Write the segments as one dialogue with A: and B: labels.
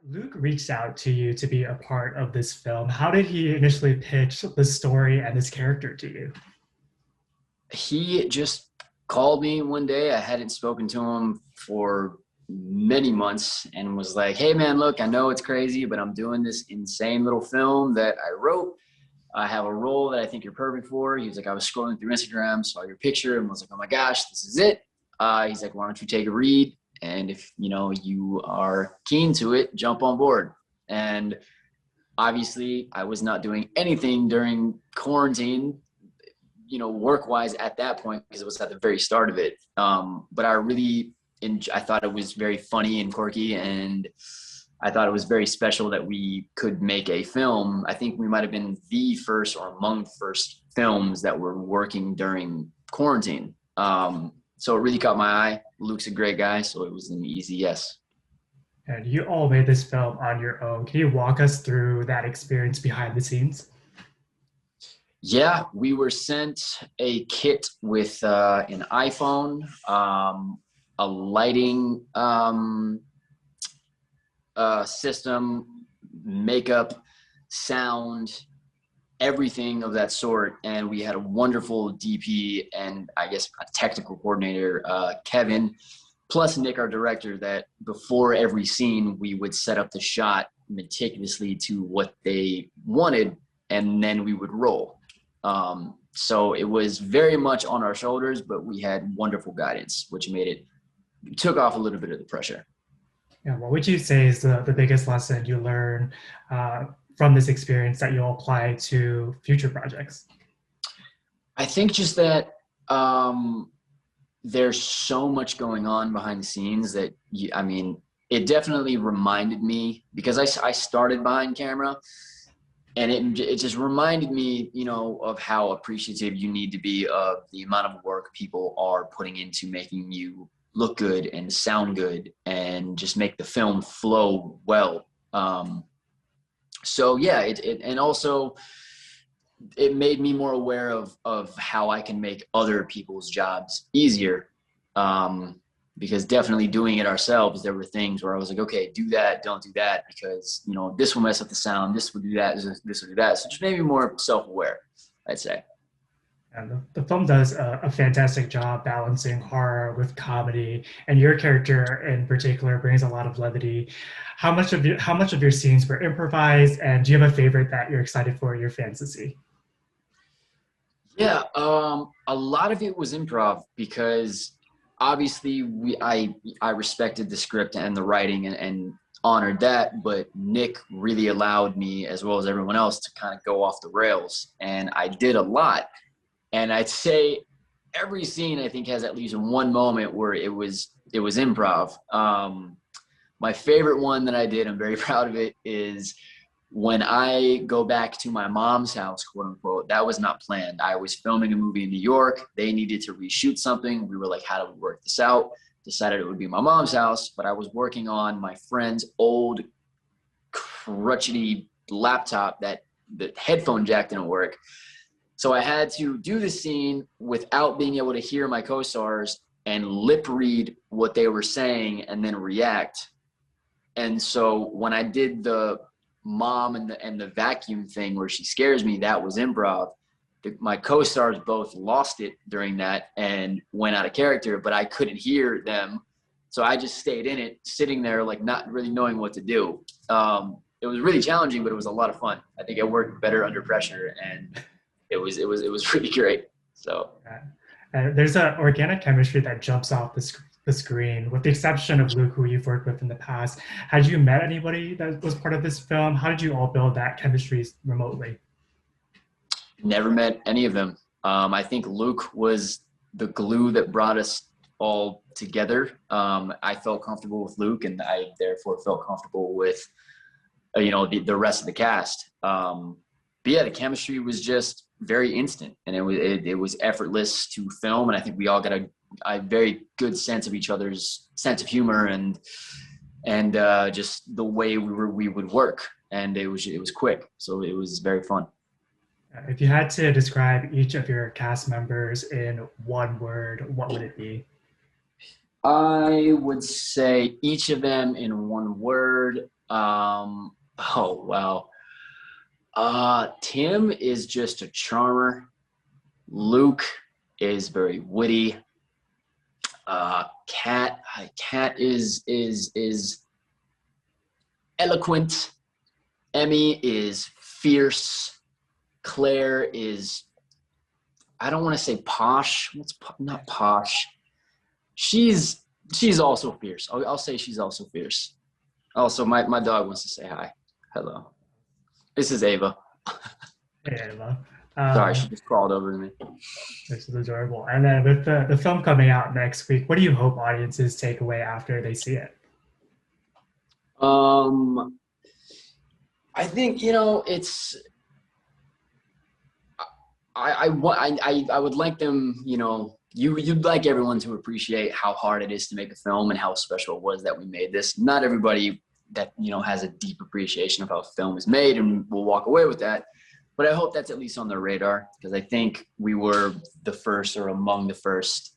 A: Luke reached out to you to be a part of this film. How did he initially pitch the story and this character to you?
B: He just called me one day. I hadn't spoken to him for many months and was like, "Hey man, look, I know it's crazy, but I'm doing this insane little film that I wrote. I have a role that I think you're perfect for." He was like, "I was scrolling through Instagram, saw your picture and was like, oh my gosh, this is it." He's like, "Why don't you take a read? And if you are keen to it, jump on board." And obviously I was not doing anything during quarantine, work wise at that point, because it was at the very start of it. But I thought it was very funny and quirky, and I thought it was very special that we could make a film. I think we might have been the first or among the first films that were working during quarantine. So it really caught my eye. Luke's a great guy, so it was an easy yes.
A: And you all made this film on your own. Can you walk us through that experience behind the scenes?
B: Yeah, we were sent a kit with an iPhone, a lighting system, makeup, sound, everything of that sort. And we had a wonderful DP and I guess a technical coordinator, Kevin, plus Nick, our director, that before every scene, we would set up the shot meticulously to what they wanted, and then we would roll. So it was very much on our shoulders, but we had wonderful guidance, which took off a little bit of the pressure.
A: Yeah, what would you say is the biggest lesson you learned from this experience that you'll apply to future projects?
B: I think just that there's so much going on behind the scenes that, it definitely reminded me, because I started behind camera, and it just reminded me, of how appreciative you need to be of the amount of work people are putting into making you look good and sound good and just make the film flow well. So yeah, and also it made me more aware of how I can make other people's jobs easier. Because definitely doing it ourselves, there were things where I was like, okay, do that, don't do that, because this will mess up the sound, this will do that, this will do that. So just maybe more self-aware, I'd say.
A: And the film does a fantastic job balancing horror with comedy, and your character in particular brings a lot of levity. How much of your scenes were improvised, and do you have a favorite that you're excited for your fans to see?
B: Yeah, a lot of it was improv, because obviously I respected the script and the writing, and honored that, but Nick really allowed me, as well as everyone else, to kind of go off the rails, and I did a lot. And I'd say every scene I think has at least one moment where it was improv. My favorite one that I did, I'm very proud of it, is when I go back to my mom's house, quote unquote. That was not planned. I was filming a movie in New York. They needed to reshoot something. We were like, how do we work this out? Decided it would be my mom's house, but I was working on my friend's old crutchety laptop that the headphone jack didn't work. So I had to do the scene without being able to hear my co-stars and lip read what they were saying and then react. And so when I did the mom and the vacuum thing where she scares me, that was improv. My co-stars both lost it during that and went out of character, but I couldn't hear them. So I just stayed in it, sitting there, like not really knowing what to do. It was really challenging, but it was a lot of fun. I think it worked better under pressure, and it was really great. So
A: There's an organic chemistry that jumps off the screen, with the exception of Luke, who you've worked with in the past. Had you met anybody that was part of this film? How did you all build that chemistry remotely?
B: never met any of them. I think Luke was the glue that brought us all together. I felt comfortable with Luke, and I therefore felt comfortable with the rest of the cast. But yeah, the chemistry was just very instant, and it was effortless to film. And I think we all got a very good sense of each other's sense of humor and just the way we would work. And it was quick, so it was very fun.
A: If you had to describe each of your cast members in one word, what would it be?
B: I would say each of them in one word. Oh wow. Tim is just a charmer. Luke is very witty. Kat is eloquent. Emmy is fierce. Claire is, I don't want to say posh. Not posh. She's also fierce. I'll say she's also fierce. Also, my dog wants to say hi. Hello. This is Ava.
A: Hey, Ava.
B: Sorry, she just crawled over to me.
A: This is adorable. And then with the film coming out next week, what do you hope audiences take away after they see it?
B: I think, you know, it's, I would like them, you know, you'd like everyone to appreciate how hard it is to make a film and how special it was that we made this. Not everybody that, you know, has a deep appreciation of how a film is made and will walk away with that. But I hope that's at least on their radar, because I think we were the first or among the first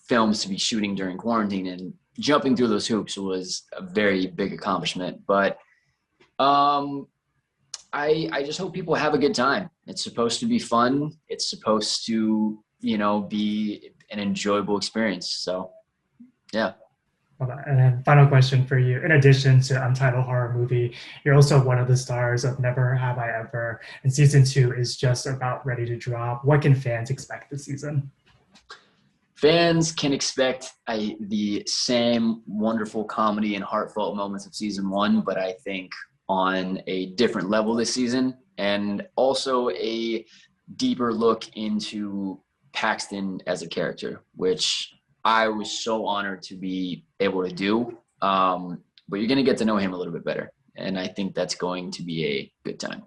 B: films to be shooting during quarantine, and jumping through those hoops was a very big accomplishment. But I just hope people have a good time. It's supposed to be fun. It's supposed to, you know, be an enjoyable experience. So, yeah.
A: And then final question for you. In addition to Untitled Horror Movie, you're also one of the stars of Never Have I Ever, and season 2 is just about ready to drop. What can fans expect this season?
B: Fans can expect the same wonderful comedy and heartfelt moments of season 1, but I think on a different level this season, and also a deeper look into Paxton as a character, which I was so honored to be able to do. But you're going to get to know him a little bit better, and I think that's going to be a good time.